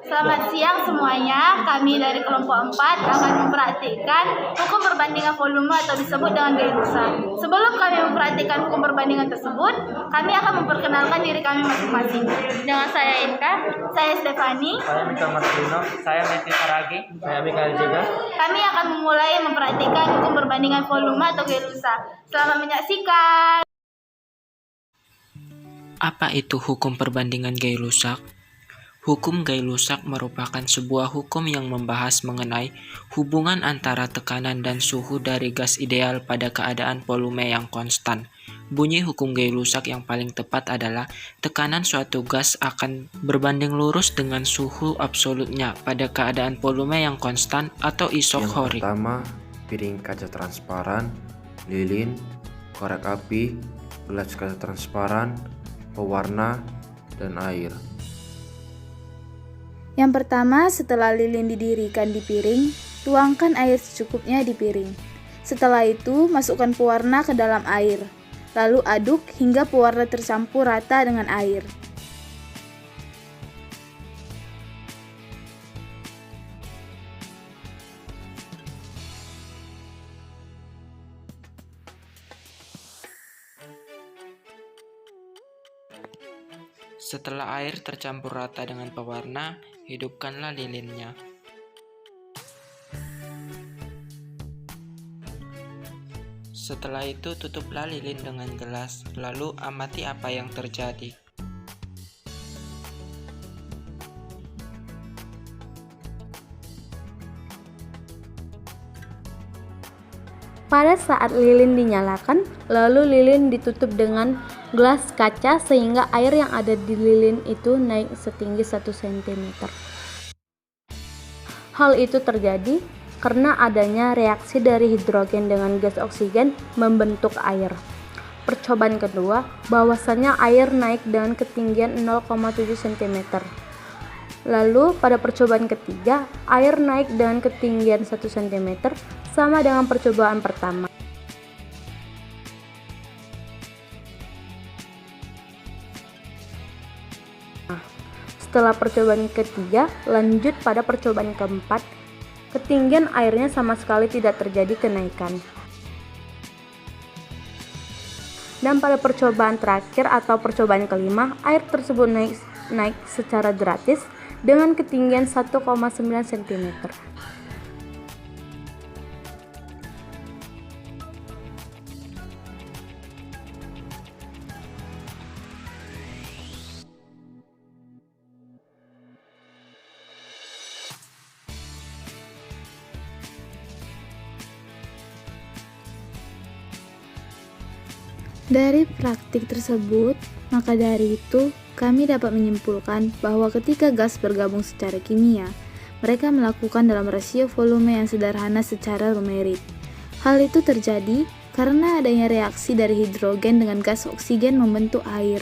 Selamat siang semuanya, kami dari kelompok 4 akan mempraktikkan hukum perbandingan volume atau disebut dengan gaya rusak. Sebelum kami mempraktikkan hukum perbandingan tersebut, kami akan memperkenalkan diri kami masing-masing. Dengan saya Inka, saya Stefani, Saya Mika Martino, saya Meti Saragi, saya Mikael juga. kami akan memulai mempraktikkan hukum perbandingan volume atau gaya rusak. Selamat menyaksikan. Apa itu hukum perbandingan Gay-Lussac? Hukum Gay-Lussac merupakan sebuah hukum yang membahas mengenai hubungan antara tekanan dan suhu dari gas ideal pada keadaan volume yang konstan. Bunyi hukum Gay-Lussac yang paling tepat adalah tekanan suatu gas akan berbanding lurus dengan suhu absolutnya pada keadaan volume yang konstan atau isokorik. Yang pertama, piring kaca transparan, lilin, korek api, gelas kaca transparan, pewarna, dan air. Yang pertama, setelah lilin didirikan di piring, tuangkan air secukupnya di piring. Setelah itu, masukkan pewarna ke dalam air. Lalu aduk hingga pewarna tercampur rata dengan air. Setelah air tercampur rata dengan pewarna, hidupkanlah lilinnya. Setelah itu tutuplah lilin dengan gelas, lalu amati apa yang terjadi. Pada saat lilin dinyalakan, lalu lilin ditutup dengan gelas kaca sehingga air yang ada di lilin itu naik setinggi 1 cm. Hal itu terjadi karena adanya reaksi dari hidrogen dengan gas oksigen membentuk air. Percobaan kedua, bahwasannya air naik dengan ketinggian 0,7 cm. Lalu pada percobaan ketiga, air naik dengan ketinggian 1 cm sama dengan percobaan pertama. Setelah percobaan ketiga, lanjut pada percobaan keempat, ketinggian airnya sama sekali tidak terjadi kenaikan. Dan pada percobaan terakhir atau percobaan kelima, air tersebut naik secara drastis dengan ketinggian 1,9 cm. Dari praktik tersebut, maka dari itu kami dapat menyimpulkan bahwa ketika gas bergabung secara kimia, mereka melakukan dalam rasio volume yang sederhana secara numerik. Hal itu terjadi karena adanya reaksi dari hidrogen dengan gas oksigen membentuk air.